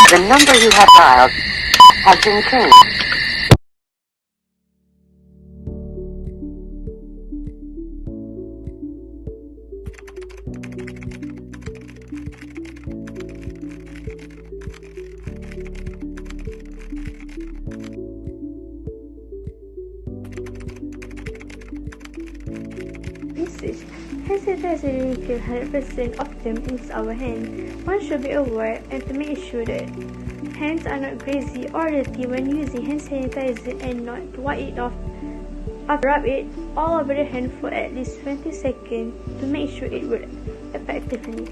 The number you have dialed has been changed. Research. Hand sanitizer didn't kill 100% of them into our hand. One should be aware and to make sure that hands are not greasy or dirty when using hand sanitizer and not wipe it off. Rub it all over the hand for at least 20 seconds to make sure it works effectively.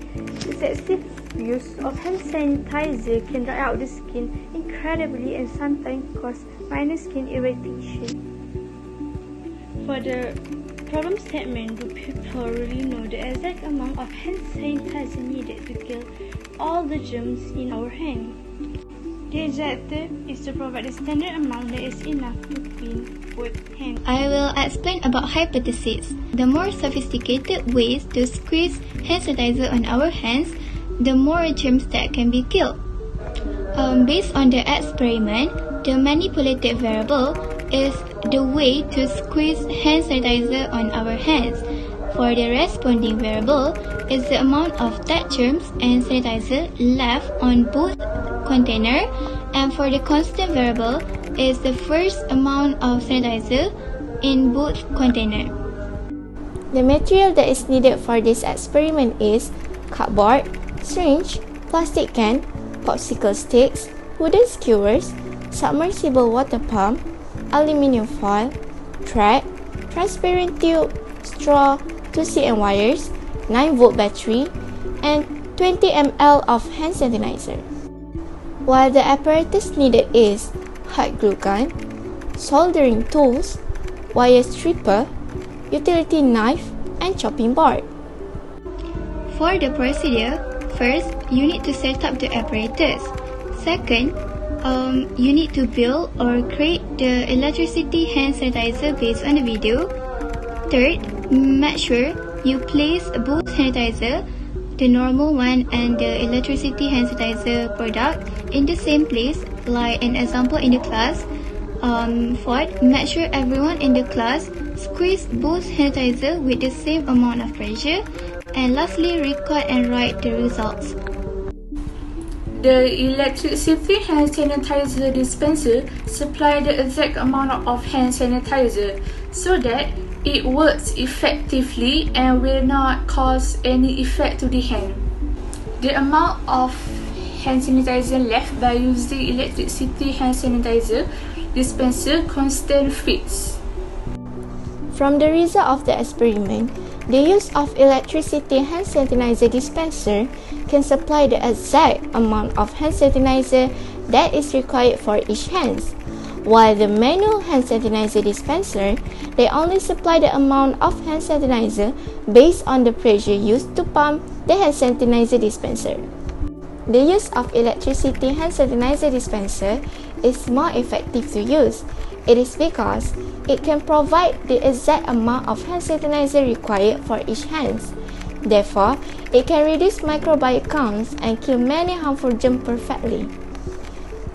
Excessive use of hand sanitizer can dry out the skin incredibly and sometimes cause minor skin irritation. For the problem statement, do people really know the exact amount of hand sanitizer needed to kill all the germs in our hand? The objective is to provide a standard amount that is enough to clean both hands. I will explain about hypotheses. The more sophisticated ways to squeeze hand sanitizer on our hands, the more germs that can be killed. Based on the experiment, the manipulated variable is the way to squeeze hand sanitizer on our hands. For the responding variable is the amount of dead germs and sanitizer left on both container, and for the constant variable is the first amount of sanitizer in both container. The material that is needed for this experiment is cardboard, syringe, plastic can, popsicle sticks, wooden skewers, submersible water pump, aluminium foil, thread, transparent tube, straw, 2cm wires, 9-volt battery, and 20 ml of hand sanitizer. While the apparatus needed is hot glue gun, soldering tools, wire stripper, utility knife, and chopping board. For the procedure, first, you need to set up the apparatus. Second, you need to build or create the electricity hand sanitizer based on the video. Third, make sure you place both sanitizer, the normal one and the electricity hand sanitizer product, in the same place, like an example in the class. Fourth, make sure everyone in the class squeeze both sanitizer with the same amount of pressure. And lastly, record and write the results. The electricity hand sanitizer dispenser supplies the exact amount of hand sanitizer so that it works effectively and will not cause any effect to the hand. The amount of hand sanitizer left by using electricity hand sanitizer dispenser constant fixed. From the result of the experiment, the use of electricity hand sanitizer dispenser can supply the exact amount of hand sanitizer that is required for each hand. While the manual hand sanitizer dispenser, they only supply the amount of hand sanitizer based on the pressure used to pump the hand sanitizer dispenser. The use of electricity hand sanitizer dispenser is more effective to use. It is because it can provide the exact amount of hand sanitizer required for each hand. Therefore, it can reduce microbial counts and kill many harmful germs perfectly.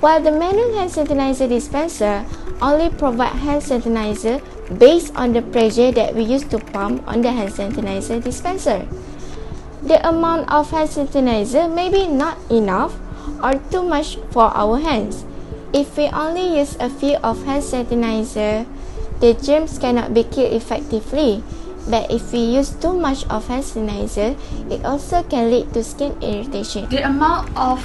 While the manual hand sanitizer dispenser only provides hand sanitizer based on the pressure that we use to pump on the hand sanitizer dispenser. The amount of hand sanitizer may be not enough or too much for our hands. If we only use a few of hand sanitizer, the germs cannot be killed effectively. But if we use too much of hand sanitizer, it also can lead to skin irritation. The amount of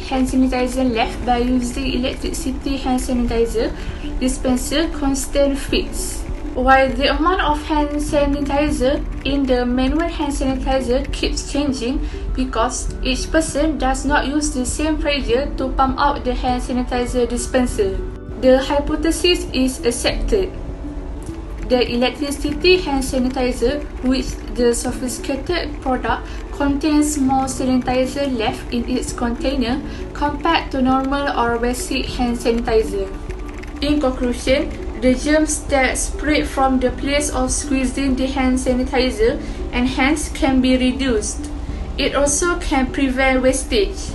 hand sanitizer left by using electricity hand sanitizer dispenser constant fixed. While the amount of hand sanitizer in the manual hand sanitizer keeps changing because each person does not use the same pressure to pump out the hand sanitizer dispenser. The hypothesis is accepted. The electricity hand sanitizer, which the sophisticated product, contains more sanitizer left in its container compared to normal or basic hand sanitizer. In conclusion, the germs that spread from the place of squeezing the hand sanitizer and hence can be reduced. It also can prevent wastage.